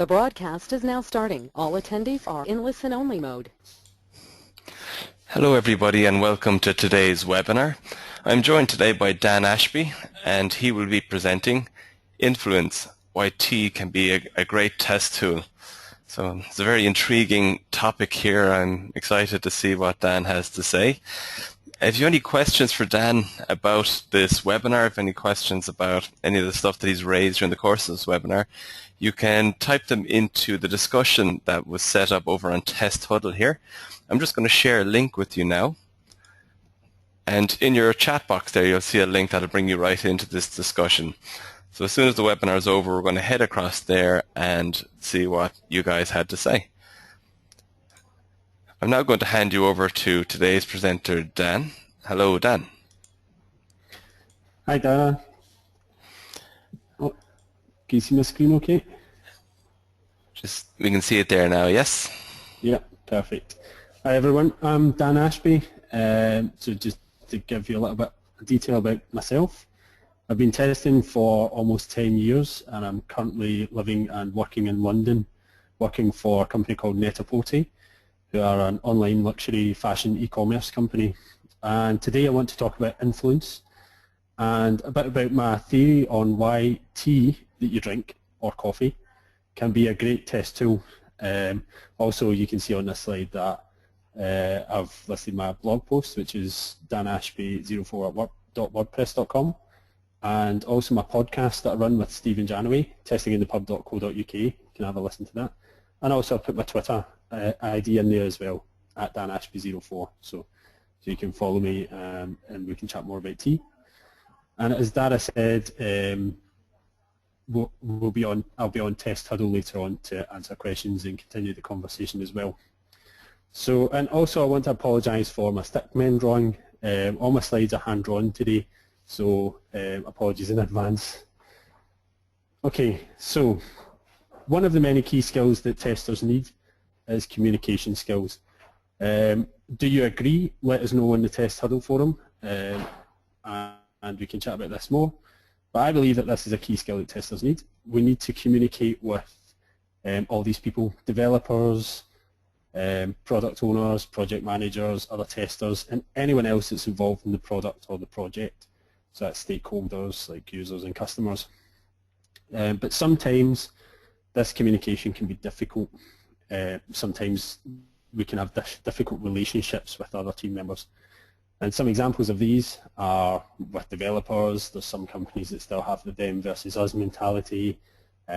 The broadcast is now starting. All attendees are in listen-only mode. Hello everybody and welcome to today's webinar. I'm joined today by Dan Ashby and he will be presenting Influence, why Tea can be a great test tool. So it's a very intriguing topic here. I'm excited to see what Dan has to say. If you have any questions for Dan about this webinar, if any questions about any of the stuff that he's raised during the course of this webinar, you can type them into the discussion that was set up over on Test Huddle here. I'm just going to share a link with you now. And in your chat box there, you'll see a link that'll bring you right into this discussion. So as soon as the webinar is over, we're going to head across there and see what you guys had to say. I'm now going to hand you over to today's presenter, Dan. Hello, Dan. Hi, Dan. Oh, can you see my screen okay? We can see it there now, yes? Yeah, perfect. Hi, everyone. I'm Dan Ashby. So just to give you a little bit of detail about myself, I've been testing for almost 10 years, and I'm currently living and working in London, working for a company called Net-a-Porter, who are an online luxury fashion e-commerce company. And today I want to talk about influence and a bit about my theory on why tea that you drink, or coffee, can be a great test tool. Also, you can see on this slide that I've listed my blog post, which is danashby04@wordpress.com, and also my podcast that I run with Stephen Janaway, testinginthepub.co.uk. You can have a listen to that. And also I put my Twitter ID in there as well, at danashby04. So you can follow me and we can chat more about tea. And as Dara said, I'll be on Test Huddle later on to answer questions and continue the conversation as well. So, and also I want to apologise for my stickman drawing. All my slides are hand drawn today, so apologies in advance. Okay, so one of the many key skills that testers need is communication skills. Do you agree? Let us know in the Test Huddle forum, and we can chat about this more. But I believe that this is a key skill that testers need. We need to communicate with all these people, developers, product owners, project managers, other testers, and anyone else that's involved in the product or the project. So that's stakeholders like users and customers. But sometimes this communication can be difficult. Sometimes we can have difficult relationships with other team members. And some examples of these are with developers. There's some companies that still have the them versus us mentality.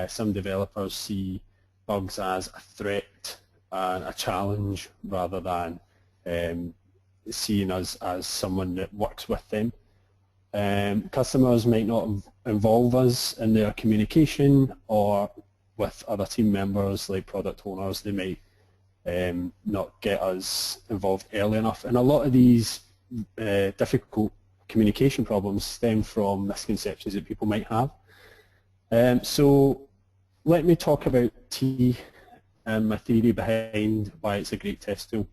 Some developers see bugs as a threat and a challenge rather than seeing us as someone that works with them. Customers might not involve us in their communication, or with other team members like product owners, they might not get us involved early enough. And a lot of these difficult communication problems stem from misconceptions that people might have. So let me talk about tea and my theory behind why it's a great test tool.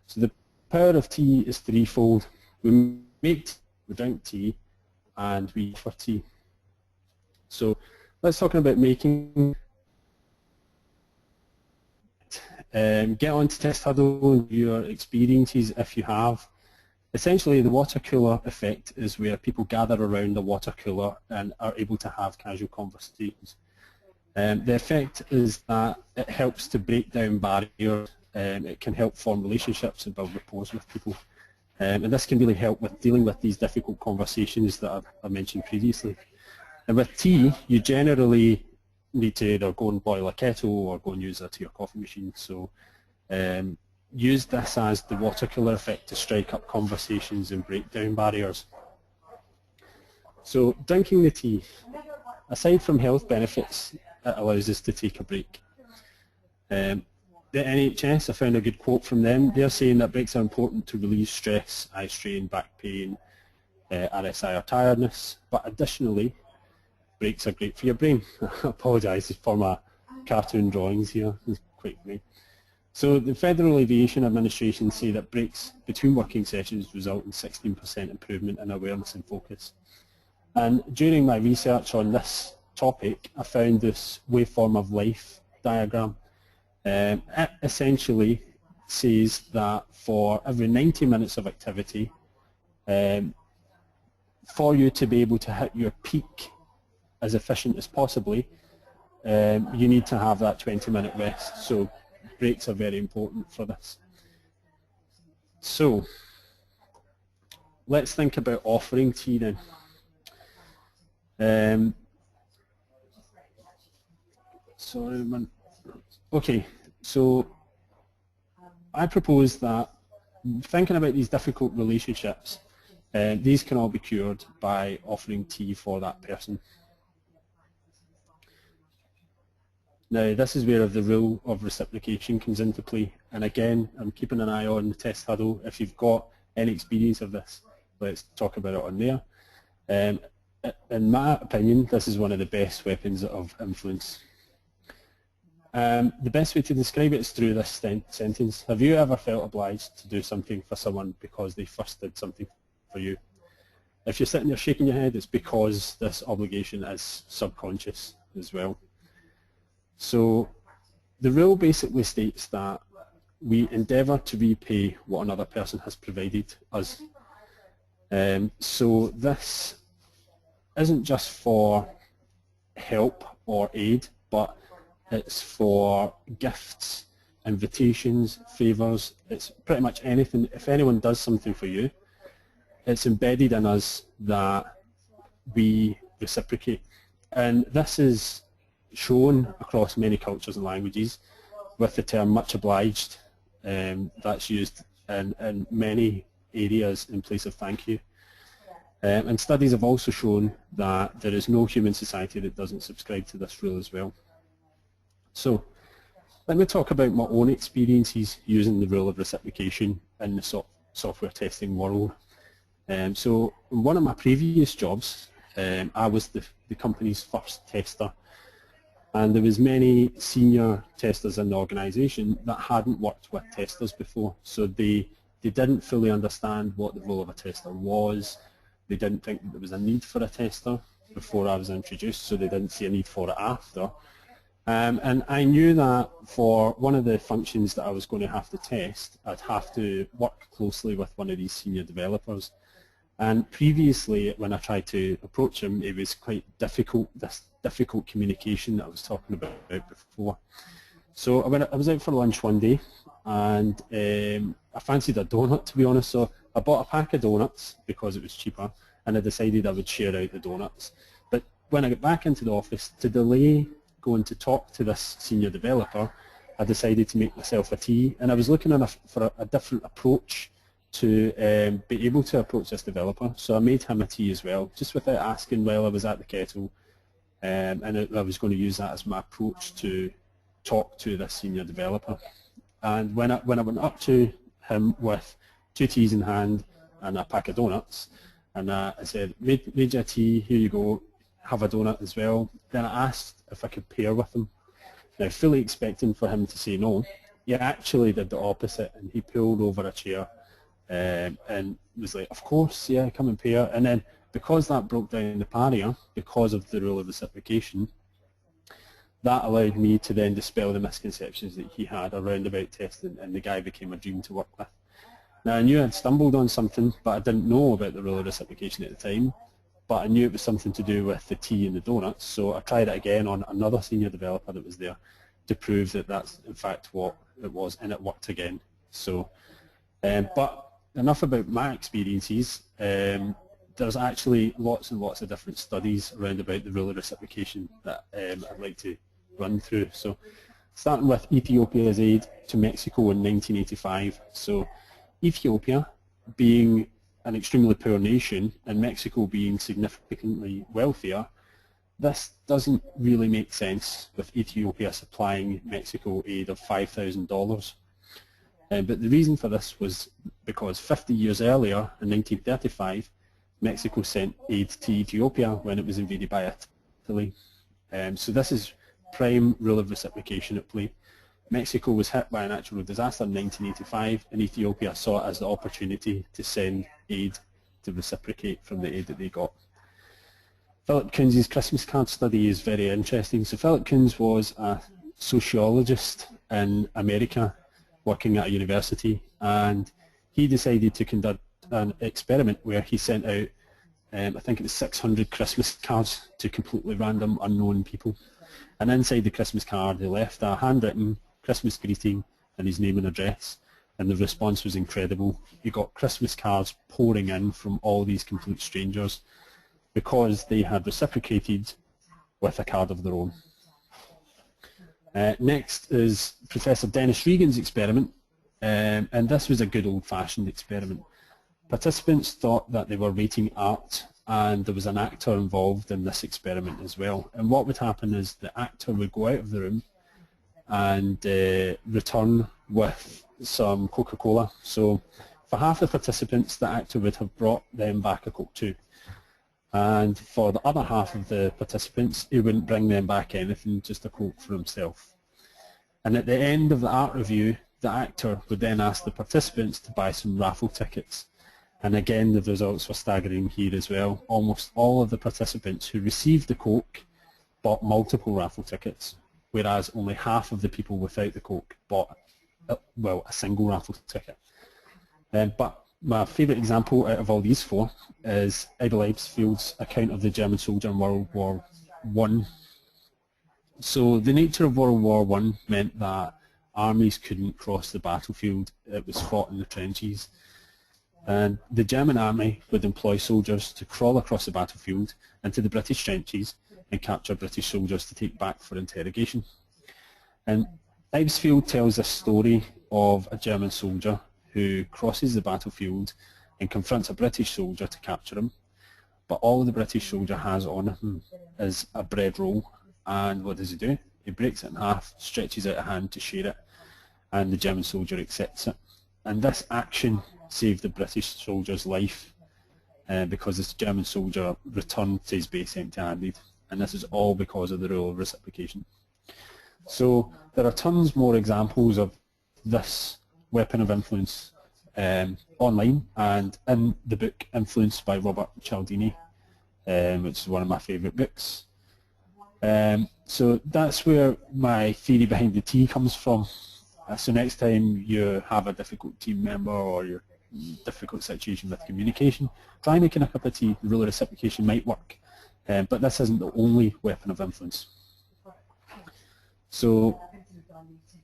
So the power of tea is threefold. We make tea, we drink tea, and we offer tea. So let's talk about making. Get on to Test Huddle and your experiences if you have. Essentially, the water cooler effect is where people gather around the water cooler and are able to have casual conversations. The effect is that it helps to break down barriers. It can help form relationships and build rapport with people. And this can really help with dealing with these difficult conversations that I mentioned previously. And with tea, you generally need to either go and boil a kettle or go and use a tea or coffee machine. So use this as the water cooler effect to strike up conversations and break down barriers. So drinking the tea, aside from health benefits, it allows us to take a break. The NHS, I found a good quote from them. They're saying that breaks are important to relieve stress, eye strain, back pain, RSI or tiredness, but additionally, breaks are great for your brain. I apologise for my cartoon drawings here, it's quite funny. So the Federal Aviation Administration say that breaks between working sessions result in 16% improvement in awareness and focus. And during my research on this topic, I found this waveform of life diagram. It essentially says that for every 90 minutes of activity, for you to be able to hit your peak as efficient as possibly, you need to have that 20-minute rest. So breaks are very important for this. So let's think about offering tea then. Okay, so I propose that thinking about these difficult relationships, these can all be cured by offering tea for that person. Now, this is where the rule of reciprocation comes into play. And again, I'm keeping an eye on the test huddle. If you've got any experience of this, let's talk about it on there. In my opinion, this is one of the best weapons of influence. The best way to describe it is through this sentence. Have you ever felt obliged to do something for someone because they first did something for you? If you're sitting there shaking your head, it's because this obligation is subconscious as well. So the rule basically states that we endeavour to repay what another person has provided us. So this isn't just for help or aid, but it's for gifts, invitations, favours. It's pretty much anything. If anyone does something for you, it's embedded in us that we reciprocate. And this is shown across many cultures and languages with the term much obliged. That's used in many areas in place of thank you. And studies have also shown that there is no human society that doesn't subscribe to this rule as well. So let me talk about my own experiences using the rule of reciprocation in the software testing world. So in one of my previous jobs, I was the company's first tester, and there was many senior testers in the organisation that hadn't worked with testers before, so they didn't fully understand what the role of a tester was. They didn't think that there was a need for a tester before I was introduced, so they didn't see a need for it after. And I knew that for one of the functions that I was going to have to test, I'd have to work closely with one of these senior developers. And previously, when I tried to approach him, it was quite difficult, this difficult communication that I was talking about before. So I was out for lunch one day, and I fancied a donut, to be honest, so I bought a pack of donuts because it was cheaper, and I decided I would share out the donuts. But when I got back into the office, to delay going to talk to this senior developer, I decided to make myself a tea, and I was looking for a different approach to be able to approach this developer. So I made him a tea as well, just without asking while I was at the kettle, and I was going to use that as my approach to talk to this senior developer. And when I went up to him with 2 teas in hand and a pack of donuts, and I said, made you a tea, here you go, have a donut as well. Then I asked if I could pair with him. Now, fully expecting for him to say no, he actually did the opposite, and he pulled over a chair and was like, of course, yeah, come and pair. And then because that broke down the barrier, because of the rule of reciprocation, that allowed me to then dispel the misconceptions that he had around about testing, and the guy became a dream to work with. Now, I knew I'd stumbled on something, but I didn't know about the rule of reciprocation at the time, but I knew it was something to do with the tea and the donuts, so I tried it again on another senior developer that was there to prove that that's in fact what it was, and it worked again. So, but enough about my experiences. There's actually lots and lots of different studies around about the rule of reciprocation that I'd like to run through. So, starting with Ethiopia's aid to Mexico in 1985. So, Ethiopia being an extremely poor nation and Mexico being significantly wealthier, this doesn't really make sense with Ethiopia supplying Mexico aid of $5,000. But the reason for this was because 50 years earlier, in 1935, Mexico sent aid to Ethiopia when it was invaded by Italy. So this is prime rule of reciprocation at play. Mexico was hit by a natural disaster in 1985, and Ethiopia saw it as the opportunity to send aid to reciprocate from the aid that they got. Philip Koonz's Christmas card study is very interesting. So Philip Koonz was a sociologist in America working at a university, and he decided to conduct an experiment where he sent out, I think it was 600 Christmas cards to completely random, unknown people. And inside the Christmas card, he left a handwritten Christmas greeting and his name and address. And the response was incredible. He got Christmas cards pouring in from all these complete strangers because they had reciprocated with a card of their own. Next is Professor Dennis Regan's experiment, and this was a good old-fashioned experiment. Participants thought that they were rating art, and there was an actor involved in this experiment as well. And what would happen is the actor would go out of the room and return with some Coca-Cola. So for half the participants, the actor would have brought them back a Coke too. And for the other half of the participants, he wouldn't bring them back anything, just a Coke for himself. And at the end of the art review, the actor would then ask the participants to buy some raffle tickets. And again, the results were staggering here as well. Almost all of the participants who received the Coke bought multiple raffle tickets, whereas only half of the people without the Coke bought, well, a single raffle ticket. But my favourite example out of all these four is Abel Eibsfield's account of the German soldier in World War I. So the nature of World War I meant that armies couldn't cross the battlefield. It was fought in the trenches. And the German army would employ soldiers to crawl across the battlefield into the British trenches and capture British soldiers to take back for interrogation. And Eibsfield tells a story of a German soldier who crosses the battlefield and confronts a British soldier to capture him, but all the British soldier has on him is a bread roll, and what does he do? He breaks it in half, stretches out a hand to share it, and the German soldier accepts it. And this action saved the British soldier's life because this German soldier returned to his base empty-handed, and this is all because of the rule of reciprocation. So there are tons more examples of this weapon of influence online and in the book Influence by Robert Cialdini, which is one of my favourite books. So that's where my theory behind the T comes from. So next time you have a difficult team member or you're in a difficult situation with communication, try making a cup of tea. The rule of reciprocation might work, but this isn't the only weapon of influence. So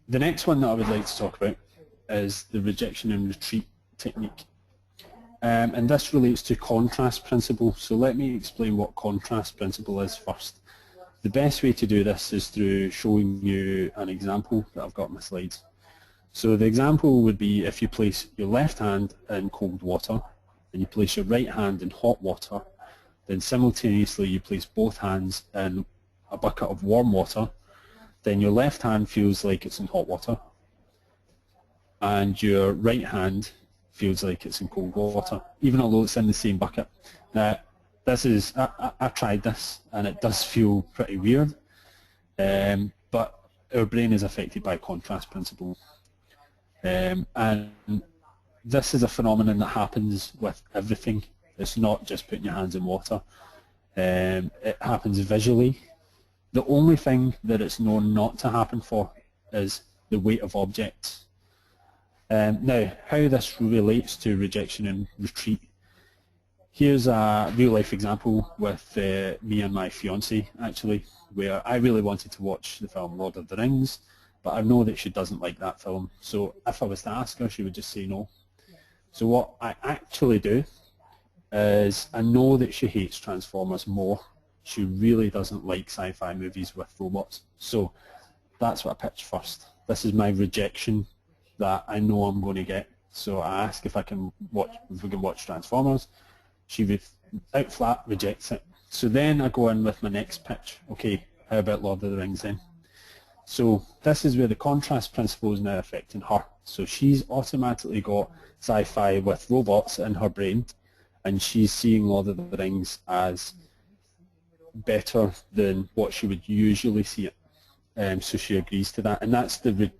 the next one that I would like to talk about is the rejection and retreat technique. And this relates to contrast principle. So let me explain what contrast principle is first. The best way to do this is through showing you an example that I've got on my slides. So the example would be if you place your left hand in cold water and you place your right hand in hot water, then simultaneously you place both hands in a bucket of warm water, then your left hand feels like it's in hot water and your right hand feels like it's in cold water, even although it's in the same bucket. Now, this is, I tried this and it does feel pretty weird, but our brain is affected by contrast principle. And this is a phenomenon that happens with everything. It's not just putting your hands in water. It happens visually. The only thing that it's known not to happen for is the weight of objects. Now, how this relates to rejection and retreat. Here's a real-life example with me and my fiancée, actually, where I really wanted to watch the film Lord of the Rings, but I know that she doesn't like that film. So if I was to ask her, she would just say no. So what I actually do is I know that she hates Transformers more. She really doesn't like sci-fi movies with robots. So that's what I pitch first. This is my rejection that I know I'm going to get. So I ask if we can watch Transformers. She out flat rejects it. So then I go in with my next pitch. Okay, how about Lord of the Rings then? So this is where the contrast principle is now affecting her. So she's automatically got sci-fi with robots in her brain, and she's seeing Lord of the Rings as better than what she would usually see it. So she agrees to that, and that's the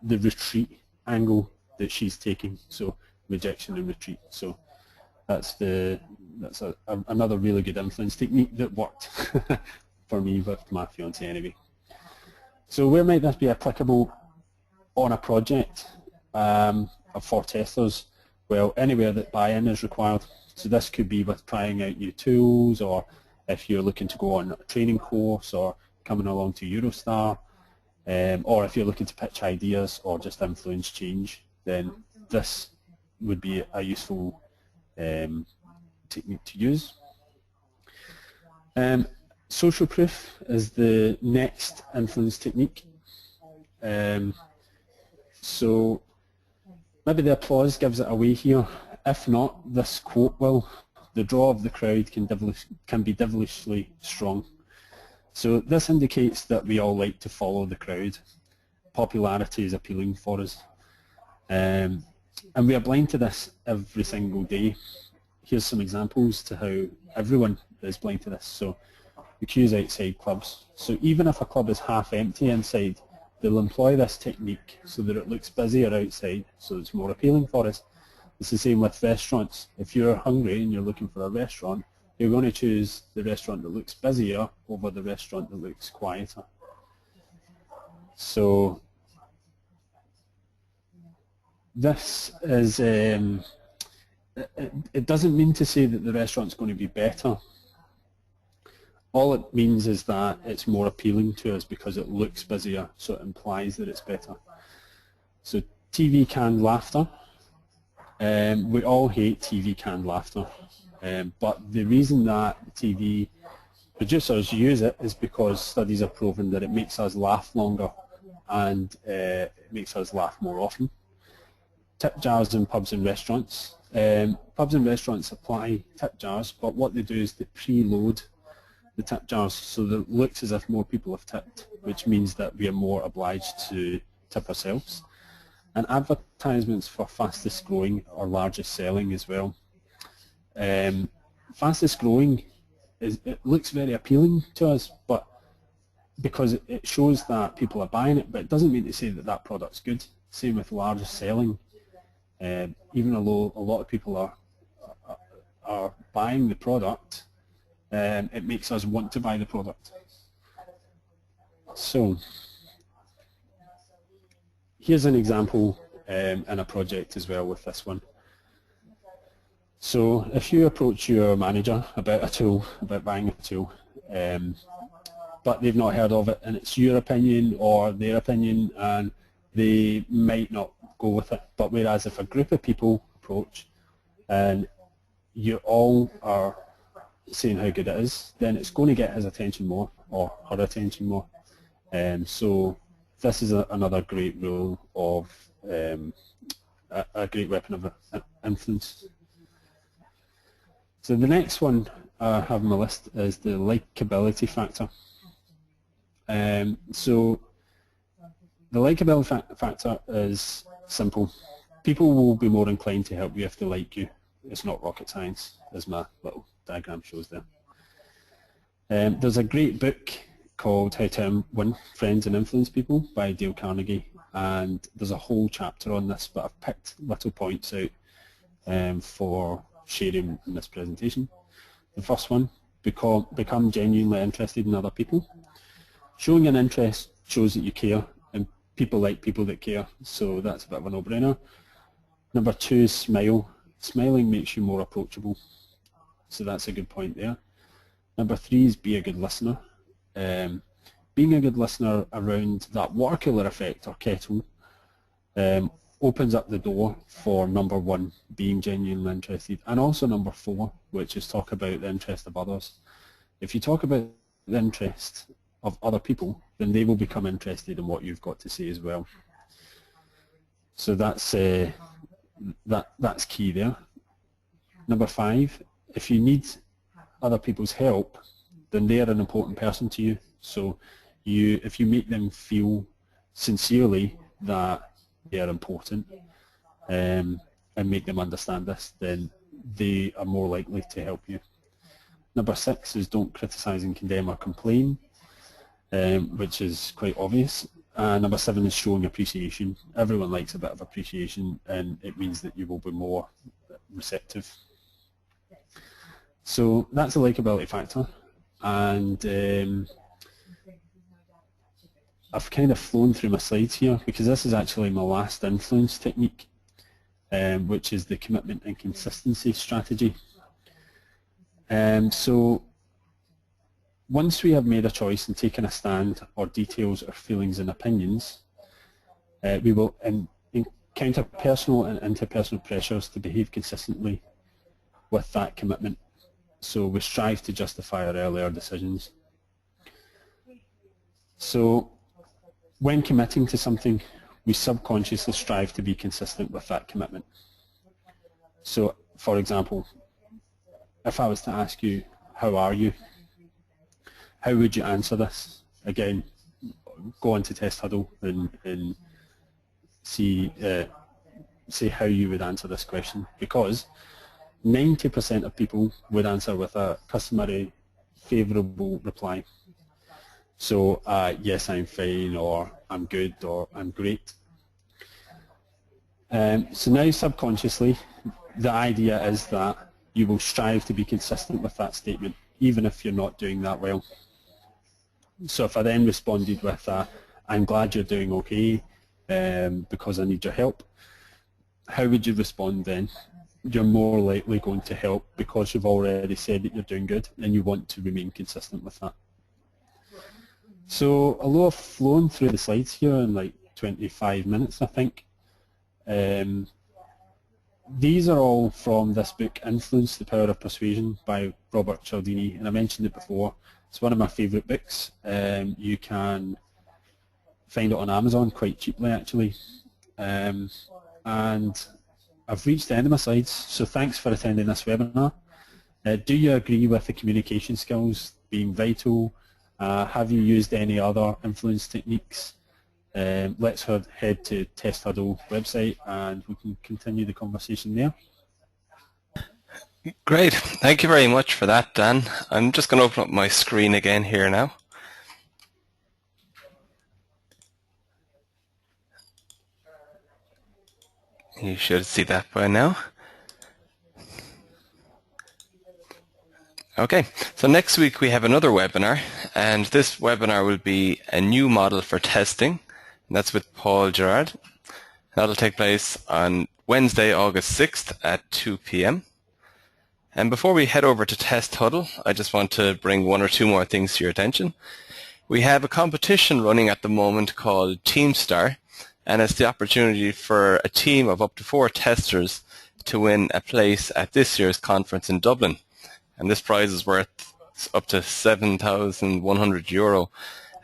retreat angle that she's taking. So rejection and retreat. So that's another really good influence technique that worked for me with my fiancée anyway. So where might this be applicable on a project for testers? Well, anywhere that buy-in is required. So this could be with trying out new tools, or if you're looking to go on a training course, or coming along to EuroSTAR, or if you're looking to pitch ideas or just influence change, then this would be a useful technique to use. Social proof is the next influence technique. So maybe the applause gives it away here. If not, this quote will. The draw of the crowd can be devilishly strong. So this indicates that we all like to follow the crowd. Popularity is appealing for us. And we are blind to this every single day. Here's some examples to how everyone is blind to this. So the queues outside clubs. So even if a club is half empty inside, they'll employ this technique so that it looks busier outside, so it's more appealing for us. It's the same with restaurants. If you're hungry and you're looking for a restaurant, you're going to choose the restaurant that looks busier over the restaurant that looks quieter. So this is, it doesn't mean to say that the restaurant's going to be better. All it means is that it's more appealing to us because it looks busier, so it implies that it's better. So TV canned laughter. We all hate TV canned laughter, but the reason that TV producers use it is because studies have proven that it makes us laugh longer and it makes us laugh more often. Tip jars in pubs and restaurants. Pubs and restaurants supply tip jars, but what they do is they preload the tip jars so that it looks as if more people have tipped, which means that we are more obliged to tip ourselves. And advertisements for fastest growing or largest selling as well. Fastest growing, it looks very appealing to us, but because it shows that people are buying it, but it doesn't mean to say that that product's good. Same with largest selling. Even though a lot of people are buying the product, it makes us want to buy the product. So here's an example in a project as well with this one. So if you approach your manager about a tool, about buying a tool, but they've not heard of it and it's your opinion or their opinion and they might not go with it, but whereas if a group of people approach and you all are saying how good it is, then it's going to get his attention more or her attention more. So this is another great rule of a great weapon of influence. So the next one I have on my list is the likability factor. So the likability factor is simple. People will be more inclined to help you if they like you. It's not rocket science, as my little diagram shows there. There's a great book called How to Win Friends and Influence People by Dale Carnegie, and there's a whole chapter on this, but I've picked little points out for sharing in this presentation. The first one, become genuinely interested in other people. Showing an interest shows that you care, and people like people that care, so that's a bit of a no-brainer. Number two is smile. Smiling makes you more approachable, so that's a good point there. Number three is be a good listener. Being a good listener around that water cooler effect or kettle opens up the door for number one, being genuinely interested, and also number four, which is talk about the interest of others. If you talk about the interest of other people, then they will become interested in what you've got to say as well. So that's key there. Number five, if you need other people's help, then they're an important person to you. So if you make them feel sincerely that they are important and make them understand this, then they are more likely to help you. Number six is don't criticize and condemn or complain, which is quite obvious. Number seven is showing appreciation. Everyone likes a bit of appreciation, and it means that you will be more receptive. So that's a likability factor, and I've kind of flown through my slides here because this is actually my last influence technique, which is the commitment and consistency strategy. So once we have made a choice and taken a stand, or details our feelings and opinions, we will encounter personal and interpersonal pressures to behave consistently with that commitment. So we strive to justify our earlier decisions. So when committing to something, we subconsciously strive to be consistent with that commitment. So, for example, if I was to ask you, how are you? How would you answer this? Again, go into Test Huddle and see how you would answer this question, because 90% of people would answer with a customary favourable reply. So, yes, I'm fine, or I'm good, or I'm great. So now subconsciously, the idea is that you will strive to be consistent with that statement, even if you're not doing that well. So if I then responded with I'm glad you're doing okay because I need your help, how would you respond then? You're more likely going to help because you've already said that you're doing good and you want to remain consistent with that. So although I've flown through the slides here in like 25 minutes, I think, these are all from this book, Influence, the Power of Persuasion by Robert Cialdini, and I mentioned it before. It's one of my favourite books. You can find it on Amazon quite cheaply, actually. And I've reached the end of my slides, so thanks for attending this webinar. Do you agree with the communication skills being vital? Have you used any other influence techniques? Let's head to Test Huddle website and we can continue the conversation there. Great. Thank you very much for that, Dan. I'm just going to open up my screen again here now. You should see that by now. Okay, so next week we have another webinar, and this webinar will be a new model for testing, and that's with Paul Gerard. That'll take place on Wednesday, August 6th at 2 p.m. And before we head over to Test Huddle, I just want to bring one or two more things to your attention. We have a competition running at the moment called TeamStar, and it's the opportunity for a team of up to 4 testers to win a place at this year's conference in Dublin. And this prize is worth up to €7,100.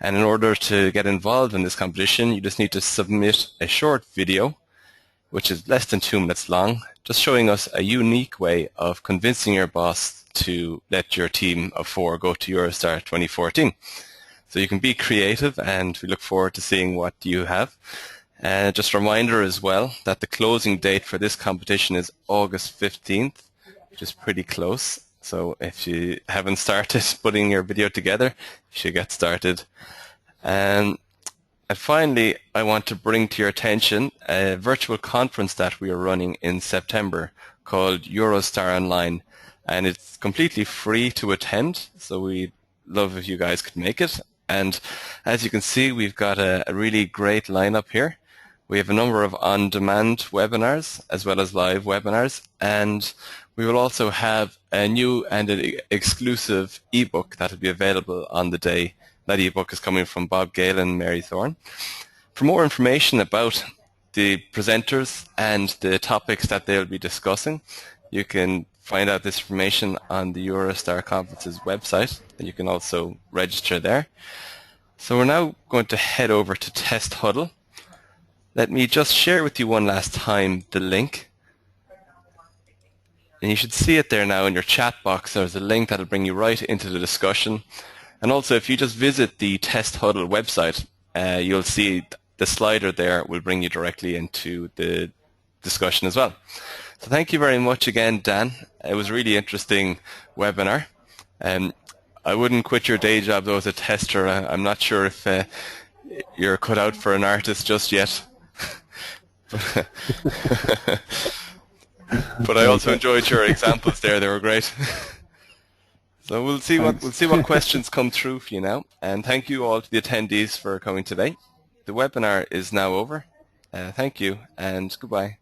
And in order to get involved in this competition, you just need to submit a short video, which is less than 2 minutes long, just showing us a unique way of convincing your boss to let your team of 4 go to EuroSTAR 2014. So you can be creative, and we look forward to seeing what you have. Just a reminder as well that the closing date for this competition is August 15th, which is pretty close. So if you haven't started putting your video together, you should get started. And finally, I want to bring to your attention a virtual conference that we are running in September called EuroSTAR Online. And it's completely free to attend, so we'd love if you guys could make it. And as you can see, we've got a really great lineup here. We have a number of on-demand webinars as well as live webinars, and we will also have a new and an exclusive ebook that will be available on the day. That ebook is coming from Bob Gale and Mary Thorne. For more information about the presenters and the topics that they'll be discussing, you can find out this information on the EuroSTAR Conference's website, and you can also register there. So we're now going to head over to Test Huddle. Let me just share with you one last time the link. And you should see it there now in your chat box. There's a link that will bring you right into the discussion. And also, if you just visit the Test Huddle website, you'll see the slider there will bring you directly into the discussion as well. So thank you very much again, Dan. It was a really interesting webinar. I wouldn't quit your day job, though, as a tester. I'm not sure if you're cut out for an artist just yet. But I also enjoyed your examples there. They were great. So we'll see what questions come through for you now. And thank you all to the attendees for coming today. The webinar is now over. Thank you and goodbye.